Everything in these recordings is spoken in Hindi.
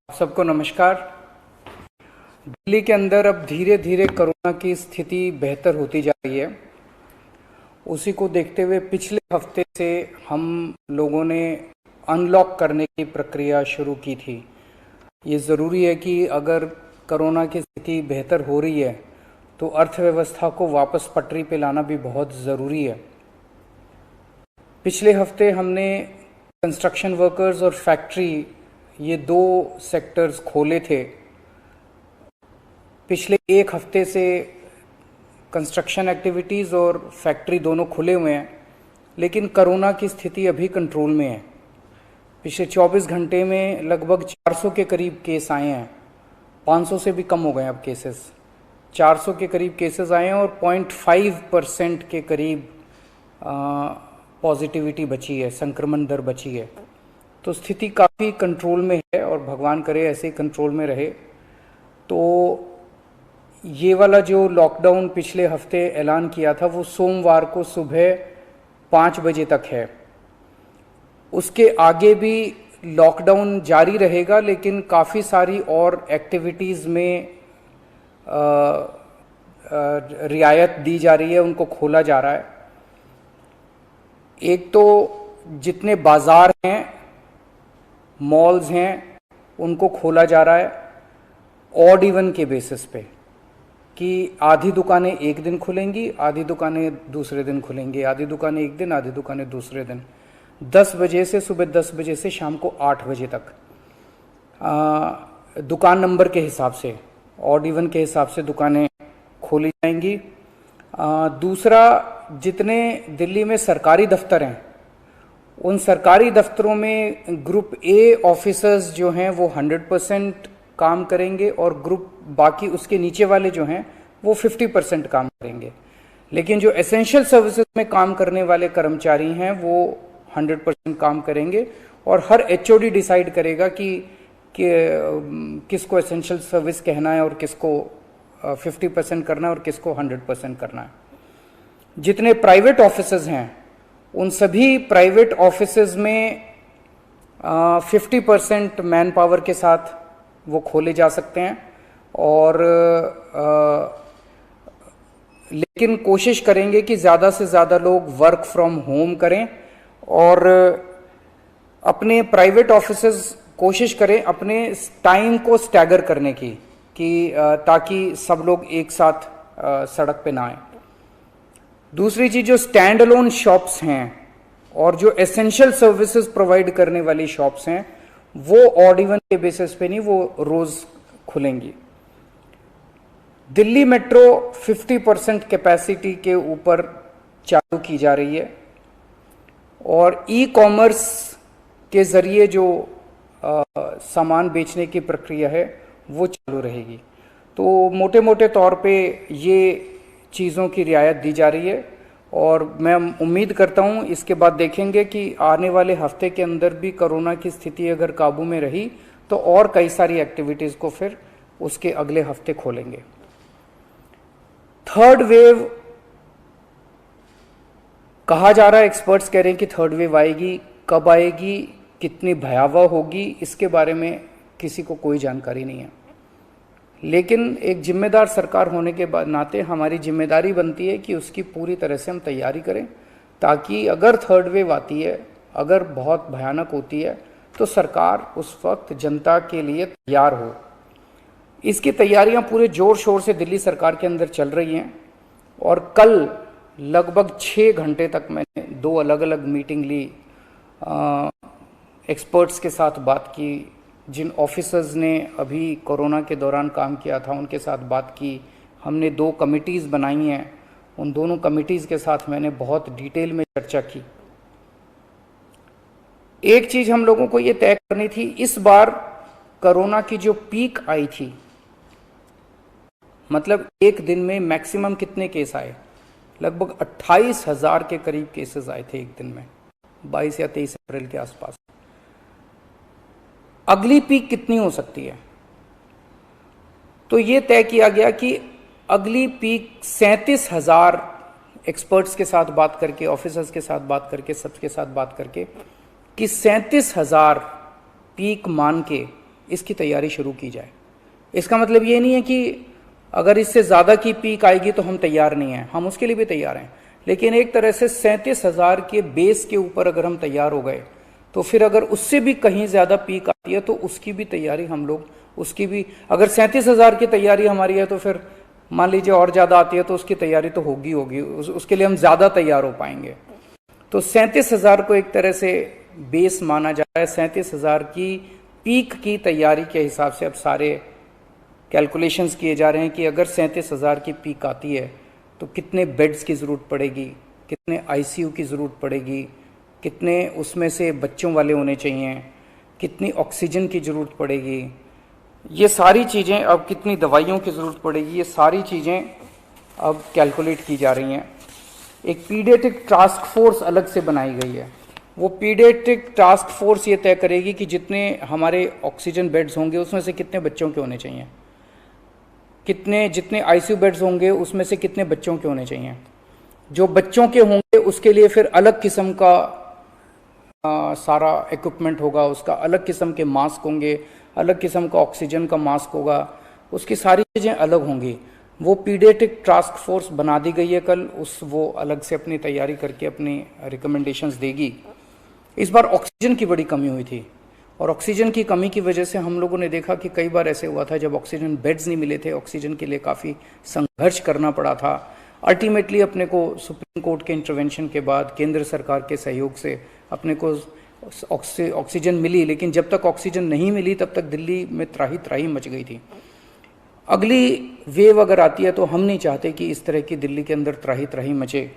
सबको नमस्कार। दिल्ली के अंदर अब धीरे धीरे कोरोना की स्थिति बेहतर होती जा रही है। उसी को देखते हुए पिछले हफ्ते से हम लोगों ने अनलॉक करने की प्रक्रिया शुरू की थी। ये ज़रूरी है कि अगर कोरोना की स्थिति बेहतर हो रही है तो अर्थव्यवस्था को वापस पटरी पे लाना भी बहुत ज़रूरी है। पिछले हफ्ते हमने कंस्ट्रक्शन वर्कर्स और फैक्ट्री, ये दो सेक्टर्स खोले थे। पिछले एक हफ्ते से कंस्ट्रक्शन एक्टिविटीज़ और फैक्ट्री दोनों खुले हुए हैं, लेकिन कोरोना की स्थिति अभी कंट्रोल में है। पिछले 24 घंटे में लगभग 400 के करीब केस आए हैं। 500 से भी कम हो गए अब केसेस। 400 के करीब केसेस आए हैं और 0.5% के करीब पॉजिटिविटी बची है, संक्रमण दर बची है। तो स्थिति काफ़ी कंट्रोल में है और भगवान करे ऐसे ही कंट्रोल में रहे। तो ये वाला जो लॉकडाउन पिछले हफ्ते ऐलान किया था वो सोमवार को सुबह 5 बजे तक है। उसके आगे भी लॉकडाउन जारी रहेगा, लेकिन काफ़ी सारी और एक्टिविटीज़ में रियायत दी जा रही है, उनको खोला जा रहा है। एक तो जितने बाज़ार हैं, मॉल्स हैं, उनको खोला जा रहा है ऑड इवन के बेसिस पे, कि आधी दुकानें एक दिन खुलेंगी, आधी दुकानें दूसरे दिन खुलेंगी, आधी दुकानें एक दिन, आधी दुकानें दूसरे दिन। 10 बजे से सुबह 10 बजे से शाम को 8 बजे तक दुकान नंबर के हिसाब से, ऑड इवन के हिसाब से दुकानें खोली जाएंगी। दूसरा, जितने दिल्ली में सरकारी दफ्तर हैं उन सरकारी दफ्तरों में ग्रुप ए ऑफिसर्स जो हैं वो 100% काम करेंगे और ग्रुप बाकी उसके नीचे वाले जो हैं वो 50% काम करेंगे। लेकिन जो एसेंशियल सर्विसेज में काम करने वाले कर्मचारी हैं वो 100% काम करेंगे और हर एचओडी डिसाइड करेगा कि किसको एसेंशियल सर्विस कहना है और किसको 50% करना है और किसको 100% करना है। जितने प्राइवेट ऑफिसेज हैं उन सभी प्राइवेट ऑफिसेज में 50% मैन पावर के साथ वो खोले जा सकते हैं। और लेकिन कोशिश करेंगे कि ज़्यादा से ज़्यादा लोग वर्क फ्रॉम होम करें और अपने प्राइवेट ऑफिसेज कोशिश करें अपने टाइम को स्टैगर करने की, कि ताकि सब लोग एक साथ सड़क पे ना आए। दूसरी चीज़, जो स्टैंड अलोन शॉप्स हैं और जो एसेंशियल सर्विसेज प्रोवाइड करने वाली शॉप्स हैं वो ऑड इवन के बेसिस पे नहीं, वो रोज खुलेंगी। दिल्ली मेट्रो 50% कैपेसिटी के ऊपर चालू की जा रही है और ई कॉमर्स के जरिए जो सामान बेचने की प्रक्रिया है वो चालू रहेगी। तो मोटे मोटे तौर पे ये चीज़ों की रियायत दी जा रही है और मैं उम्मीद करता हूँ इसके बाद देखेंगे कि आने वाले हफ्ते के अंदर भी कोरोना की स्थिति अगर काबू में रही तो और कई सारी एक्टिविटीज़ को फिर उसके अगले हफ्ते खोलेंगे। थर्ड वेव कहा जा रहा है, एक्सपर्ट्स कह रहे हैं कि थर्ड वेव आएगी। कब आएगी, कितनी भयावह होगी, इसके बारे में किसी को कोई जानकारी नहीं है। लेकिन एक जिम्मेदार सरकार होने के नाते हमारी जिम्मेदारी बनती है कि उसकी पूरी तरह से हम तैयारी करें, ताकि अगर थर्ड वेव आती है, अगर बहुत भयानक होती है, तो सरकार उस वक्त जनता के लिए तैयार हो। इसकी तैयारियां पूरे जोर शोर से दिल्ली सरकार के अंदर चल रही हैं और कल लगभग 6 घंटे तक मैंने 2 अलग अलग मीटिंग ली, एक्सपर्ट्स के साथ बात की, जिन ऑफिसर्स ने अभी कोरोना के दौरान काम किया था उनके साथ बात की। हमने 2 कमिटीज़ बनाई हैं, उन दोनों कमिटीज़ के साथ मैंने बहुत डिटेल में चर्चा की। एक चीज़ हम लोगों को ये तय करनी थी, इस बार कोरोना की जो पीक आई थी, मतलब एक दिन में मैक्सिमम कितने केस आए, लगभग 28,000 के करीब केसेस आए थे एक दिन में, 22 या 23 अप्रैल के आसपास। अगली पीक कितनी हो सकती है, तो ये तय किया गया कि अगली पीक 37,000, एक्सपर्ट्स के साथ बात करके, ऑफिसर्स के साथ बात करके, सबके साथ बात करके, कि 37,000 पीक मान के इसकी तैयारी शुरू की जाए। इसका मतलब ये नहीं है कि अगर इससे ज़्यादा की पीक आएगी तो हम तैयार नहीं हैं, हम उसके लिए भी तैयार हैं, लेकिन एक तरह से 37,000 के बेस के ऊपर अगर हम तैयार हो गए तो फिर अगर उससे भी कहीं ज़्यादा पीक आती है तो उसकी भी तैयारी हम लोग, उसकी भी, अगर 37,000 की तैयारी हमारी है तो फिर मान लीजिए और ज़्यादा आती है तो उसकी तैयारी तो होगी उसके लिए हम ज़्यादा तैयार हो पाएंगे। तो 37,000 को एक तरह से बेस माना जा रहा है। 37,000 की पीक की तैयारी के हिसाब से अब सारे कैलकुलेशंस किए जा रहे हैं कि अगर 37,000 की पीक आती है तो कितने बेड्स की ज़रूरत पड़ेगी, कितने आईसीयू की ज़रूरत पड़ेगी, कितने उसमें से बच्चों वाले होने चाहिए, कितनी ऑक्सीजन की ज़रूरत पड़ेगी, ये सारी चीज़ें, अब कितनी दवाइयों की ज़रूरत पड़ेगी, ये सारी चीज़ें अब कैलकुलेट की जा रही हैं। एक पीडियाट्रिक टास्क फोर्स अलग से बनाई गई है। वो पीडियाट्रिक टास्क फोर्स ये तय करेगी कि जितने हमारे ऑक्सीजन बेड्स होंगे उसमें से कितने बच्चों के होने चाहिए, जितने आईसीयू बेड्स होंगे उसमें से कितने बच्चों के होने चाहिए। जो बच्चों के होंगे उसके लिए फिर अलग किस्म का सारा इक्विपमेंट होगा, उसका अलग किस्म के मास्क होंगे, अलग किस्म का ऑक्सीजन का मास्क होगा, उसकी सारी चीज़ें अलग होंगी। वो पीडियाट्रिक टास्क फोर्स बना दी गई है कल, वो अलग से अपनी तैयारी करके अपनी रिकमेंडेशंस देगी। इस बार ऑक्सीजन की बड़ी कमी हुई थी और ऑक्सीजन की कमी की वजह से हम लोगों ने देखा कि कई बार ऐसे हुआ था जब ऑक्सीजन बेड्स नहीं मिले थे, ऑक्सीजन के लिए काफ़ी संघर्ष करना पड़ा था। अल्टीमेटली अपने को सुप्रीम कोर्ट के इंटरवेंशन के बाद केंद्र सरकार के सहयोग से अपने को ऑक्सीजन मिली, लेकिन जब तक ऑक्सीजन नहीं मिली तब तक दिल्ली में त्राही त्राही मच गई थी। अगली वेव अगर आती है तो हम नहीं चाहते कि इस तरह की दिल्ली के अंदर त्राही त्राही मचे,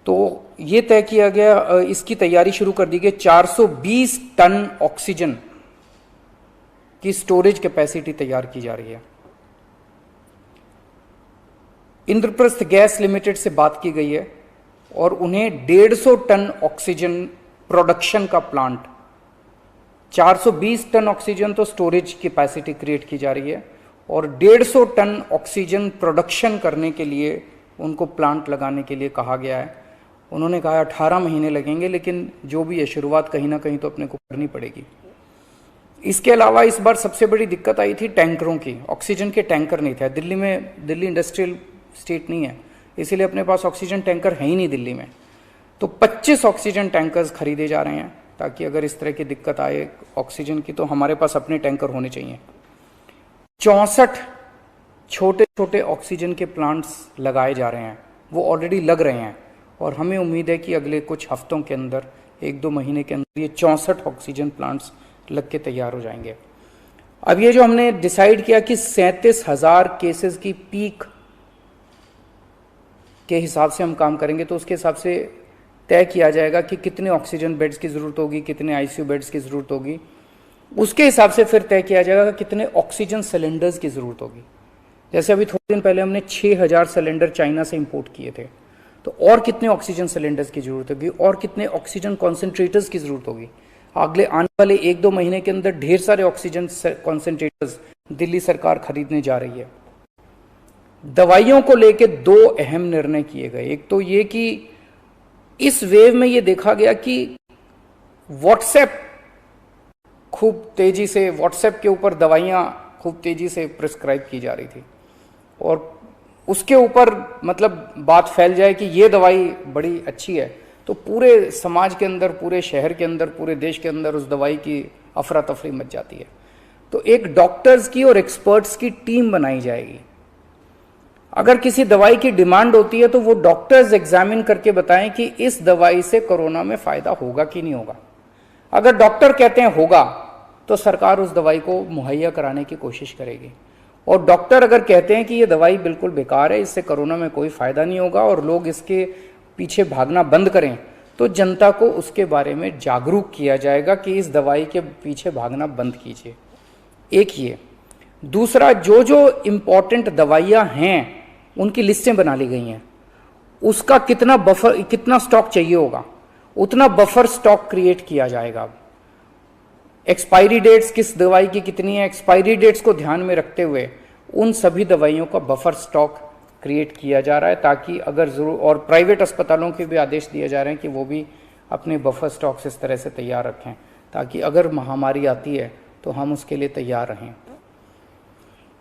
तो ये तय किया गया, इसकी तैयारी शुरू कर दी गई। 420 टन ऑक्सीजन की स्टोरेज कैपेसिटी तैयार की जा रही है। इंद्रप्रस्थ गैस लिमिटेड से बात की गई है और उन्हें 150 टन ऑक्सीजन प्रोडक्शन का प्लांट, 420 टन ऑक्सीजन तो स्टोरेज कैपेसिटी क्रिएट की जा रही है और 150 टन ऑक्सीजन प्रोडक्शन करने के लिए उनको प्लांट लगाने के लिए कहा गया है। उन्होंने कहा 18 महीने लगेंगे, लेकिन जो भी है शुरुआत कहीं ना कहीं तो अपने को करनी पड़ेगी। इसके अलावा इस बार सबसे बड़ी दिक्कत आई थी टैंकरों की। ऑक्सीजन के टैंकर नहीं थे दिल्ली में, दिल्ली इंडस्ट्रियल स्टेट नहीं है, इसीलिए अपने पास ऑक्सीजन टैंकर है ही नहीं दिल्ली में। तो 25 ऑक्सीजन टैंकर्स खरीदे जा रहे हैं ताकि अगर इस तरह की दिक्कत आए ऑक्सीजन की तो हमारे पास अपने टैंकर होने चाहिए। 64 छोटे छोटे ऑक्सीजन के प्लांट्स लगाए जा रहे हैं, वो ऑलरेडी लग रहे हैं और हमें उम्मीद है कि अगले कुछ हफ्तों के अंदर, 1-2 महीने के अंदर ये 64 ऑक्सीजन प्लांट्स लग के तैयार हो जाएंगे। अब ये जो हमने डिसाइड किया कि 37,000 केसेस की पीक के हिसाब से हम काम करेंगे, तो उसके हिसाब से तय किया जाएगा कि कितने ऑक्सीजन बेड्स की ज़रूरत होगी, कितने आईसीयू बेड्स की ज़रूरत होगी। उसके हिसाब से फिर तय किया जाएगा कि कितने ऑक्सीजन सिलेंडर्स की ज़रूरत होगी। जैसे अभी थोड़े दिन पहले हमने 6,000 सिलेंडर चाइना से इंपोर्ट किए थे, तो और कितने ऑक्सीजन सिलेंडर्स की ज़रूरत होगी और कितने ऑक्सीजन कॉन्सेंट्रेटर्स की ज़रूरत होगी। अगले आने वाले 1-2 महीने के अंदर ढेर सारे ऑक्सीजन कॉन्सेंट्रेटर्स दिल्ली सरकार खरीदने जा रही है। दवाइयों को लेकर 2 अहम निर्णय किए गए। एक तो ये कि इस वेव में ये देखा गया कि व्हाट्सएप खूब तेजी से, व्हाट्सएप के ऊपर दवाइयाँ खूब तेजी से प्रिस्क्राइब की जा रही थी और उसके ऊपर मतलब बात फैल जाए कि ये दवाई बड़ी अच्छी है, तो पूरे समाज के अंदर, पूरे शहर के अंदर, पूरे देश के अंदर उस दवाई की अफरा तफरी मच जाती है। तो एक डॉक्टर्स की और एक्सपर्ट्स की टीम बनाई जाएगी। अगर किसी दवाई की डिमांड होती है तो वो डॉक्टर्स एग्जामिन करके बताएं कि इस दवाई से कोरोना में फ़ायदा होगा कि नहीं होगा। अगर डॉक्टर कहते हैं होगा तो सरकार उस दवाई को मुहैया कराने की कोशिश करेगी, और डॉक्टर अगर कहते हैं कि ये दवाई बिल्कुल बेकार है, इससे कोरोना में कोई फ़ायदा नहीं होगा और लोग इसके पीछे भागना बंद करें, तो जनता को उसके बारे में जागरूक किया जाएगा कि इस दवाई के पीछे भागना बंद कीजिए। एक ये। दूसरा, जो जो इम्पॉर्टेंट दवाइयाँ हैं उनकी लिस्टें बना ली गई हैं, उसका कितना बफर, कितना स्टॉक चाहिए होगा उतना बफर स्टॉक क्रिएट किया जाएगा। एक्सपायरी डेट्स किस दवाई की कितनी है, एक्सपायरी डेट्स को ध्यान में रखते हुए उन सभी दवाइयों का बफर स्टॉक क्रिएट किया जा रहा है, ताकि अगर जरूर, और प्राइवेट अस्पतालों के भी आदेश दिए जा रहे हैं कि वो भी अपने बफर स्टॉक्स इस तरह से तैयार रखें ताकि अगर महामारी आती है तो हम उसके लिए तैयार रहें।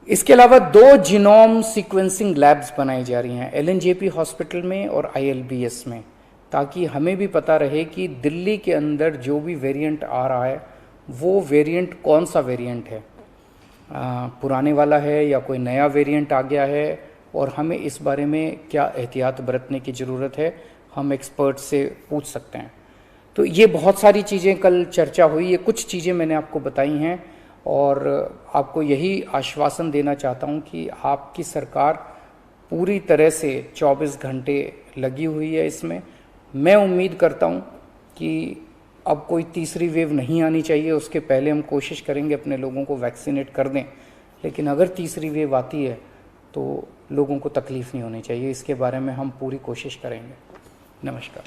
इसके अलावा 2 जीनोम सीक्वेंसिंग लैब्स बनाई जा रही हैं एलएनजेपी हॉस्पिटल में और आईएलबीएस में, ताकि हमें भी पता रहे कि दिल्ली के अंदर जो भी वेरिएंट आ रहा है वो वेरिएंट कौन सा वेरिएंट है, पुराने वाला है या कोई नया वेरिएंट आ गया है, और हमें इस बारे में क्या एहतियात बरतने की ज़रूरत है, हम एक्सपर्ट से पूछ सकते हैं। तो ये बहुत सारी चीज़ें कल चर्चा हुई, ये कुछ चीज़ें मैंने आपको बताई हैं और आपको यही आश्वासन देना चाहता हूँ कि आपकी सरकार पूरी तरह से 24 घंटे लगी हुई है इसमें। मैं उम्मीद करता हूँ कि अब कोई तीसरी वेव नहीं आनी चाहिए, उसके पहले हम कोशिश करेंगे अपने लोगों को वैक्सीनेट कर दें, लेकिन अगर तीसरी वेव आती है तो लोगों को तकलीफ़ नहीं होनी चाहिए, इसके बारे में हम पूरी कोशिश करेंगे। नमस्कार।